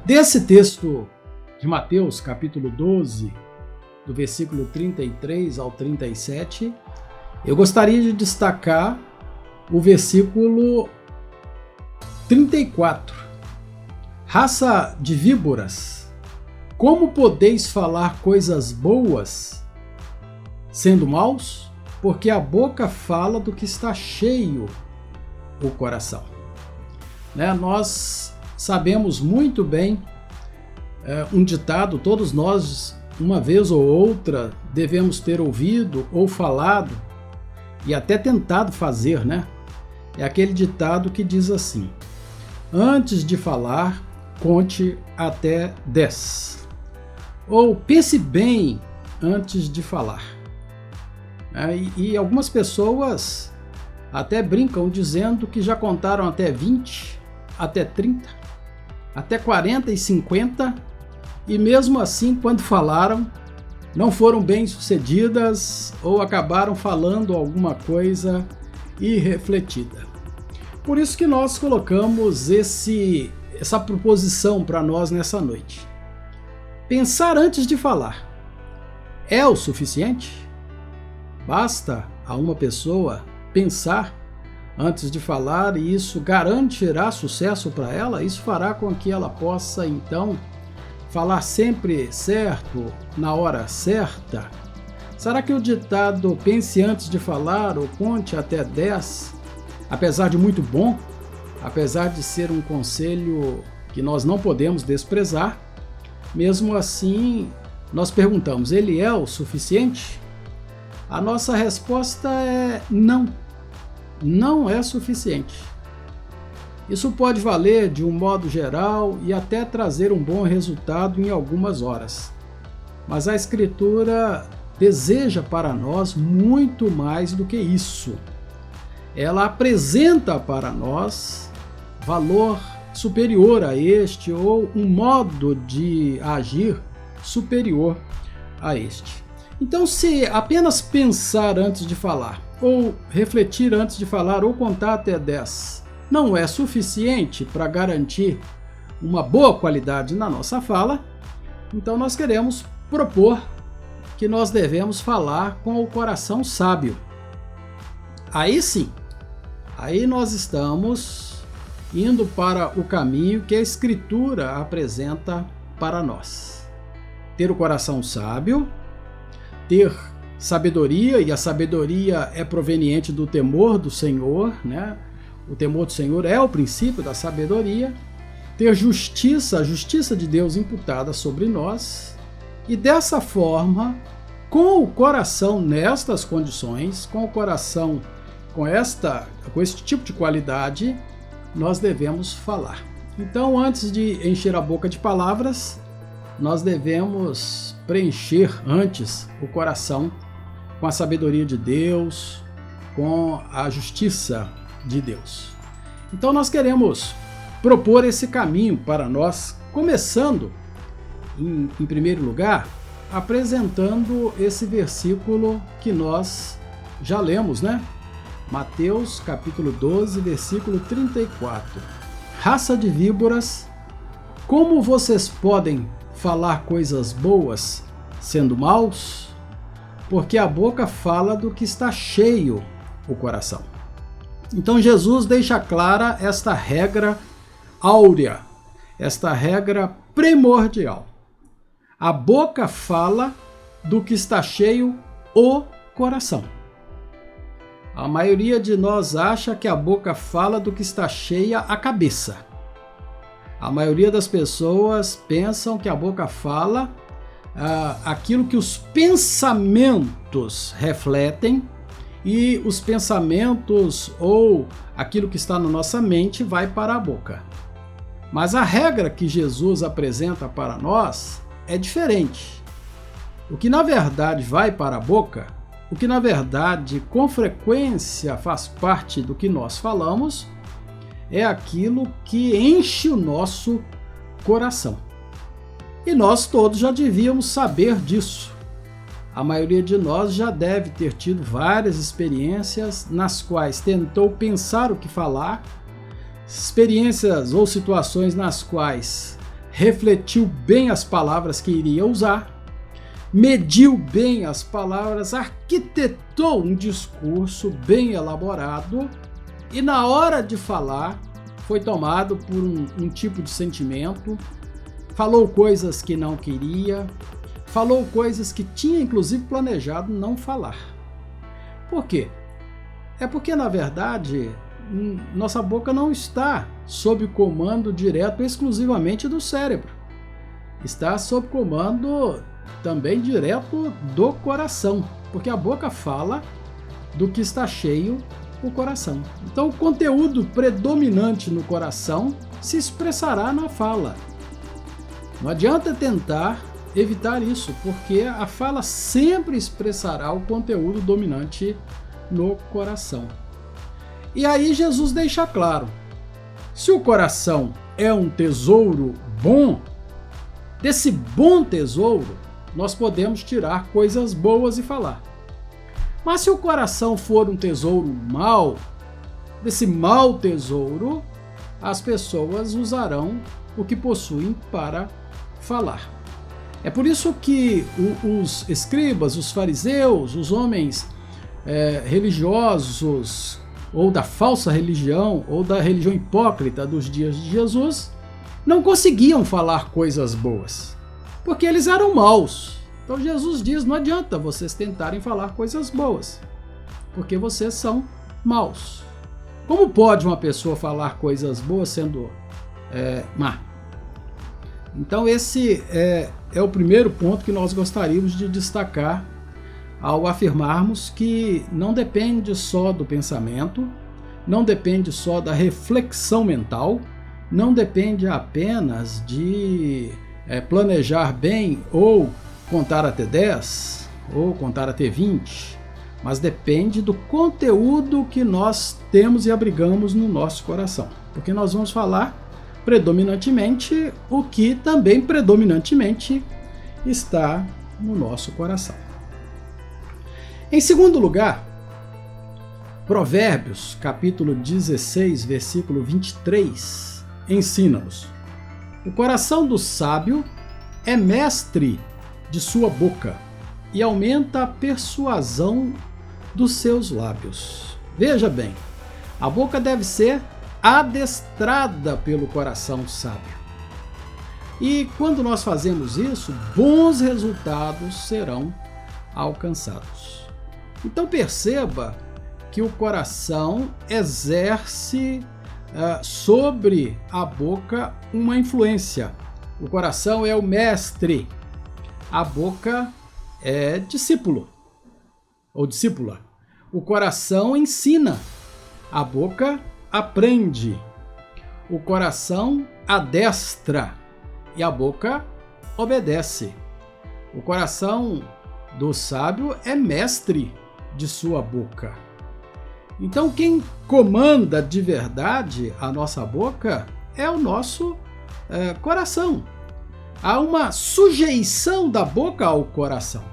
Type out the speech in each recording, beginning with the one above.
Desse texto de Mateus, capítulo 12, do versículo 33 ao 37, eu gostaria de destacar o versículo 34. Raça de víboras, como podeis falar coisas boas, sendo maus? Porque a boca fala do que está cheio o coração. Nós sabemos muito bem um ditado, todos nós, uma vez ou outra, devemos ter ouvido ou falado e até tentado fazer, né? É aquele ditado que diz assim: antes de falar, conte até 10. Ou pense bem antes de falar. E algumas pessoas até brincam dizendo que já contaram até 20, até 30, até 40 e 50, e mesmo assim, quando falaram, não foram bem sucedidas ou acabaram falando alguma coisa irrefletida. Por isso que nós colocamos essa proposição para nós nessa noite. Pensar antes de falar é o suficiente? Basta a uma pessoa pensar antes de falar e isso garantirá sucesso para ela? Isso fará com que ela possa, então, falar sempre certo, na hora certa? Será que o ditado pense antes de falar ou conte até 10, apesar de muito bom, apesar de ser um conselho que nós não podemos desprezar, mesmo assim nós perguntamos, ele é o suficiente? A nossa resposta é não, não é suficiente. Isso pode valer de um modo geral e até trazer um bom resultado em algumas horas. Mas a Escritura deseja para nós muito mais do que isso. Ela apresenta para nós valor superior a este ou um modo de agir superior a este. Então, se apenas pensar antes de falar, ou refletir antes de falar, ou contar até 10, não é suficiente para garantir uma boa qualidade na nossa fala, então nós queremos propor que nós devemos falar com o coração sábio. Aí sim, aí nós estamos indo para o caminho que a Escritura apresenta para nós. Ter o coração sábio, ter sabedoria, e a sabedoria é proveniente do temor do Senhor, né? O temor do Senhor é o princípio da sabedoria. Ter justiça, a justiça de Deus imputada sobre nós, e dessa forma, com o coração nestas condições, com o coração com este tipo de qualidade, nós devemos falar. Então, antes de encher a boca de palavras, nós devemos preencher antes o coração com a sabedoria de Deus, com a justiça de Deus. Então nós queremos propor esse caminho para nós, começando, em primeiro lugar, apresentando esse versículo que nós já lemos, né? Mateus capítulo 12, versículo 34. Raça de víboras, como vocês podem falar coisas boas sendo maus? Porque a boca fala do que está cheio o coração. Então Jesus deixa clara esta regra áurea, esta regra primordial. A boca fala do que está cheio o coração. A maioria de nós acha que a boca fala do que está cheia a cabeça. A maioria das pessoas pensam que a boca fala aquilo que os pensamentos refletem, e os pensamentos ou aquilo que está na nossa mente vai para a boca. Mas a regra que Jesus apresenta para nós é diferente. O que na verdade vai para a boca, o que na verdade com frequência faz parte do que nós falamos, é aquilo que enche o nosso coração. E nós todos já devíamos saber disso. A maioria de nós já deve ter tido várias experiências nas quais tentou pensar o que falar, experiências ou situações nas quais refletiu bem as palavras que iria usar, mediu bem as palavras, arquitetou um discurso bem elaborado e na hora de falar foi tomado por um tipo de sentimento, falou coisas que não queria, falou coisas que tinha inclusive planejado não falar. Por quê? É porque, na verdade, nossa boca não está sob comando direto exclusivamente do cérebro. Está sob comando também direto do coração, porque a boca fala do que está cheio o coração. Então, o conteúdo predominante no coração se expressará na fala. Não adianta tentar evitar isso, porque a fala sempre expressará o conteúdo dominante no coração. E aí Jesus deixa claro, se o coração é um tesouro bom, desse bom tesouro nós podemos tirar coisas boas e falar. Mas se o coração for um tesouro mau, desse mau tesouro, as pessoas usarão o que possuem para falar. É por isso que os escribas, os fariseus, os homens religiosos, ou da falsa religião, ou da religião hipócrita dos dias de Jesus, não conseguiam falar coisas boas, porque eles eram maus. Então Jesus diz, não adianta vocês tentarem falar coisas boas, porque vocês são maus. Como pode uma pessoa falar coisas boas sendo má? Então esse é o primeiro ponto que nós gostaríamos de destacar ao afirmarmos que não depende só do pensamento, não depende só da reflexão mental, não depende apenas de planejar bem ou contar até 10 ou contar até 20, mas depende do conteúdo que nós temos e abrigamos no nosso coração, porque nós vamos falar predominantemente o que também predominantemente está no nosso coração. Em segundo lugar, Provérbios, capítulo 16, versículo 23, ensina-nos: o coração do sábio é mestre de sua boca e aumenta a persuasão dos seus lábios. Veja bem, a boca deve ser adestrada pelo coração sábio. E quando nós fazemos isso, bons resultados serão alcançados. Então perceba que o coração exerce sobre a boca uma influência. O coração é o mestre, a boca é discípulo ou discípula. O coração ensina, a boca aprende. O coração adestra e a boca obedece. O coração do sábio é mestre de sua boca. Então quem comanda de verdade a nossa boca é o nosso coração. Há uma sujeição da boca ao coração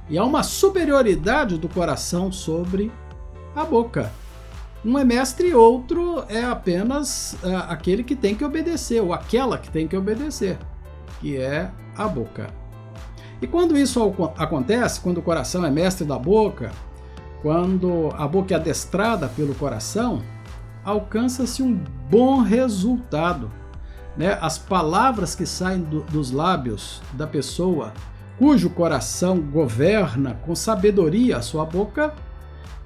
e há uma superioridade do coração sobre a boca. Um é mestre e outro é apenas aquele que tem que obedecer, ou aquela que tem que obedecer, que é a boca. E quando isso acontece, quando o coração é mestre da boca, quando a boca é adestrada pelo coração, alcança-se um bom resultado, né? As palavras que saem dos lábios da pessoa cujo coração governa com sabedoria a sua boca,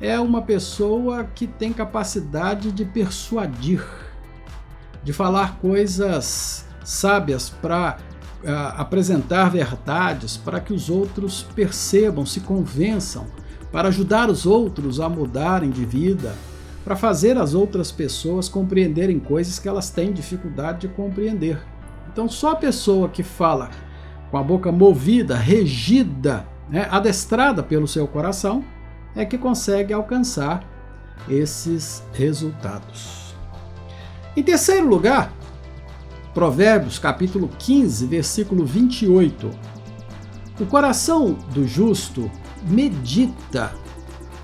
é uma pessoa que tem capacidade de persuadir, de falar coisas sábias para apresentar verdades, para que os outros percebam, se convençam, para ajudar os outros a mudarem de vida, para fazer as outras pessoas compreenderem coisas que elas têm dificuldade de compreender. Então só a pessoa que fala com a boca movida, regida, né, adestrada pelo seu coração, é que consegue alcançar esses resultados. Em terceiro lugar, Provérbios capítulo 15, versículo 28. O coração do justo medita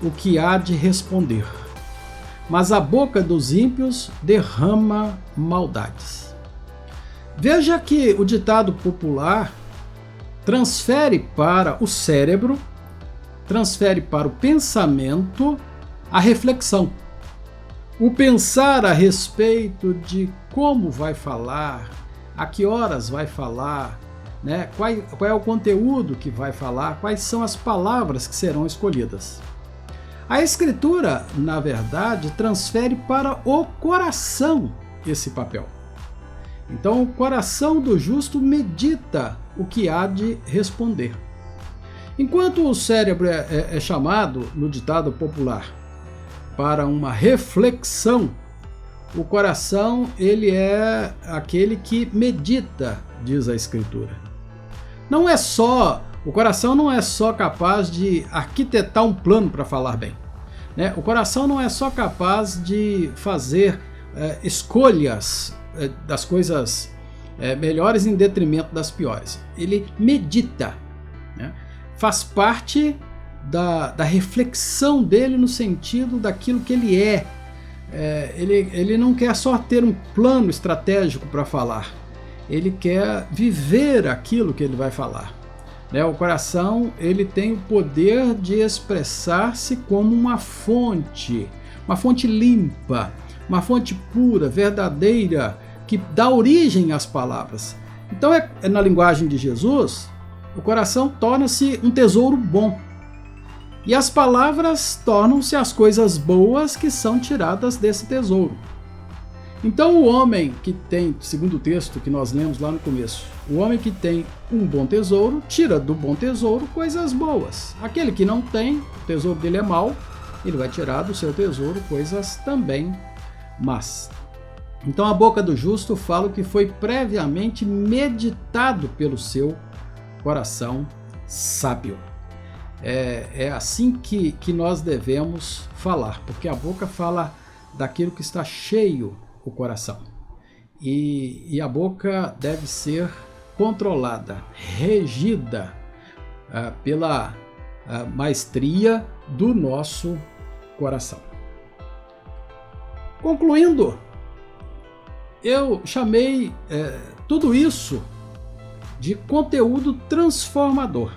o que há de responder, mas a boca dos ímpios derrama maldades. Veja que o ditado popular transfere para o cérebro, transfere para o pensamento a reflexão. O pensar a respeito de como vai falar, a que horas vai falar, né? Qual é o conteúdo que vai falar, quais são as palavras que serão escolhidas. A Escritura, na verdade, transfere para o coração esse papel. Então, o coração do justo medita o que há de responder. Enquanto o cérebro é chamado, no ditado popular, para uma reflexão, o coração ele é aquele que medita, diz a Escritura. O coração não é só capaz de arquitetar um plano para falar bem, né? O coração não é só capaz de fazer escolhas das coisas melhores em detrimento das piores. Ele medita, né? Faz parte da reflexão dele no sentido daquilo que ele é. Ele não quer só ter um plano estratégico para falar, ele quer viver aquilo que ele vai falar. O coração ele tem o poder de expressar-se como uma fonte limpa, uma fonte pura, verdadeira, que dá origem às palavras. Então, na linguagem de Jesus, o coração torna-se um tesouro bom. E as palavras tornam-se as coisas boas que são tiradas desse tesouro. Então o homem que tem, segundo o texto que nós lemos lá no começo, o homem que tem um bom tesouro, tira do bom tesouro coisas boas. Aquele que não tem, o tesouro dele é mau, ele vai tirar do seu tesouro coisas também más. Então a boca do justo fala o que foi previamente meditado pelo seu coração sábio. É assim que nós devemos falar, porque a boca fala daquilo que está cheio o coração. E a boca deve ser controlada, regida pela maestria do nosso coração. Concluindo, eu chamei tudo isso de conteúdo transformador.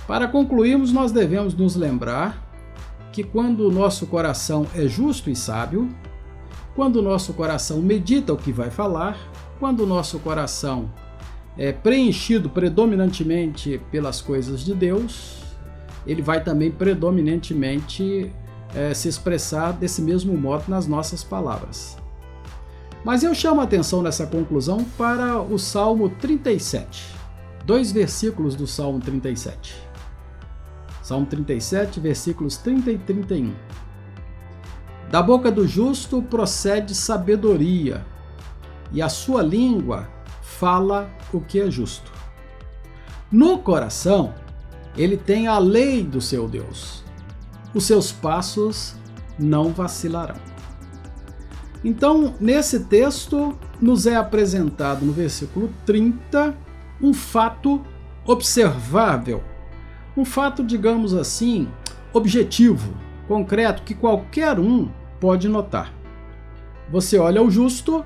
Para concluirmos, nós devemos nos lembrar que quando o nosso coração é justo e sábio, quando o nosso coração medita o que vai falar, quando o nosso coração é preenchido predominantemente pelas coisas de Deus, ele vai também predominantemente se expressar desse mesmo modo nas nossas palavras. Mas eu chamo a atenção nessa conclusão para o Salmo 37, 2 versículos do Salmo 37. Salmo 37, versículos 30 e 31. Da boca do justo procede sabedoria, e a sua língua fala o que é justo. No coração, ele tem a lei do seu Deus. Os seus passos não vacilarão. Então, nesse texto, nos é apresentado no versículo 30 um fato observável, um fato, digamos assim, objetivo, concreto, que qualquer um pode notar. Você olha o justo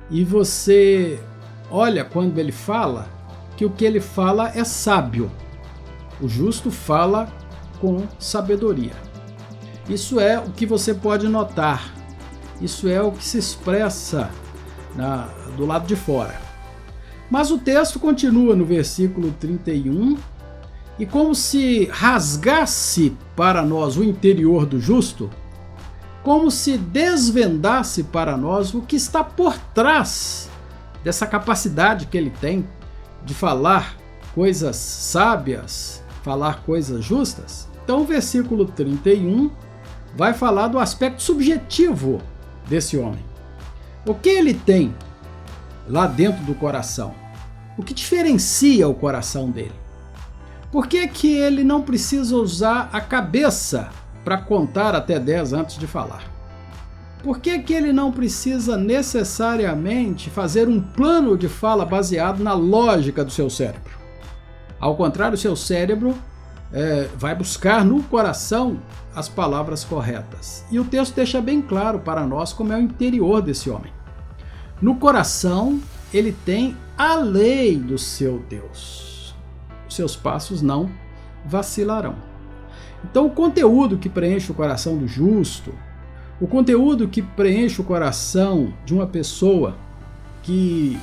e você olha quando ele fala que o que ele fala é sábio. O justo fala com sabedoria. Isso é o que você pode notar. Isso é o que se expressa do lado de fora. Mas o texto continua no versículo 31 e como se rasgasse para nós o interior do justo, como se desvendasse para nós o que está por trás dessa capacidade que ele tem de falar coisas sábias, falar coisas justas. Então o versículo 31 vai falar do aspecto subjetivo desse homem. O que ele tem lá dentro do coração? O que diferencia o coração dele? Por que que ele não precisa usar a cabeça para contar até 10 antes de falar? Por que que ele não precisa necessariamente fazer um plano de fala baseado na lógica do seu cérebro? Ao contrário, o seu cérebro vai buscar no coração as palavras corretas. E o texto deixa bem claro para nós como é o interior desse homem. No coração, ele tem a lei do seu Deus. Os seus passos não vacilarão. Então, o conteúdo que preenche o coração do justo, o conteúdo que preenche o coração de uma pessoa que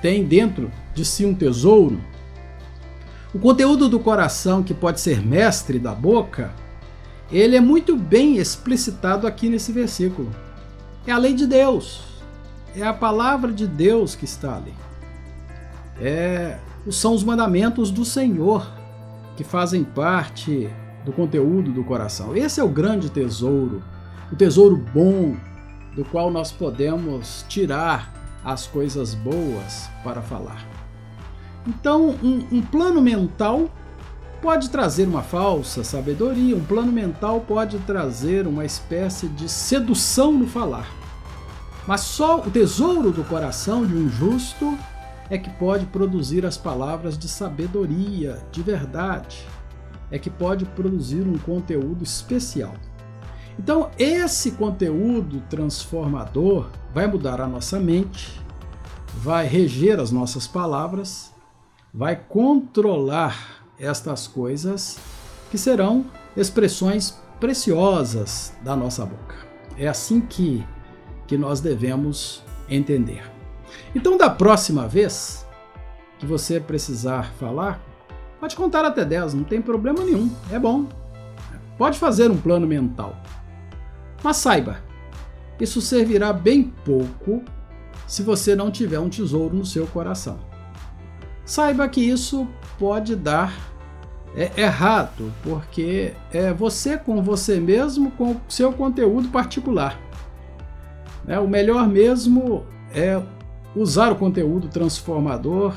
tem dentro de si um tesouro, o conteúdo do coração que pode ser mestre da boca, ele é muito bem explicitado aqui nesse versículo. É a lei de Deus, é a palavra de Deus que está ali. São os mandamentos do Senhor que fazem parte do conteúdo do coração. Esse é o grande tesouro, o tesouro bom, do qual nós podemos tirar as coisas boas para falar. Então, um plano mental pode trazer uma falsa sabedoria, um plano mental pode trazer uma espécie de sedução no falar. Mas só o tesouro do coração de um justo é que pode produzir as palavras de sabedoria, de verdade, é que pode produzir um conteúdo especial. Então, esse conteúdo transformador vai mudar a nossa mente, vai reger as nossas palavras, vai controlar estas coisas que serão expressões preciosas da nossa boca. É assim que nós devemos entender. Então, da próxima vez que você precisar falar, pode contar até 10, não tem problema nenhum, é bom. Pode fazer um plano mental. Mas saiba, isso servirá bem pouco se você não tiver um tesouro no seu coração. Saiba que isso pode dar errado, porque é você com você mesmo, com o seu conteúdo particular. O melhor mesmo é usar o conteúdo transformador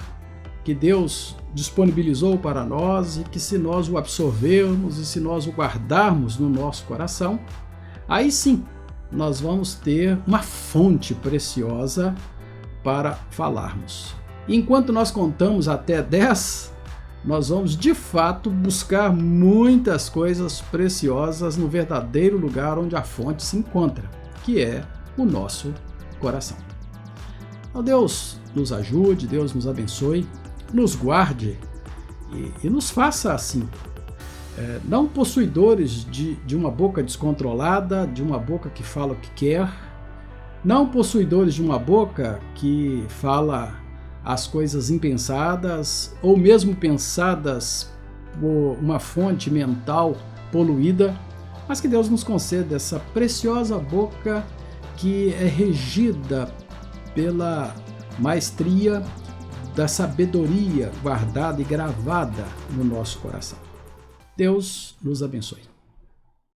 que Deus disponibilizou para nós e que, se nós o absorvermos e se nós o guardarmos no nosso coração, aí sim nós vamos ter uma fonte preciosa para falarmos. Enquanto nós contamos até 10, nós vamos de fato buscar muitas coisas preciosas no verdadeiro lugar onde a fonte se encontra, que é o nosso coração. Então, Deus nos ajude, Deus nos abençoe, nos guarde e nos faça assim. Não possuidores de uma boca descontrolada, de uma boca que fala o que quer, não possuidores de uma boca que fala as coisas impensadas ou mesmo pensadas por uma fonte mental poluída, mas que Deus nos conceda essa preciosa boca que é regida pela maestria da sabedoria guardada e gravada no nosso coração. Deus nos abençoe.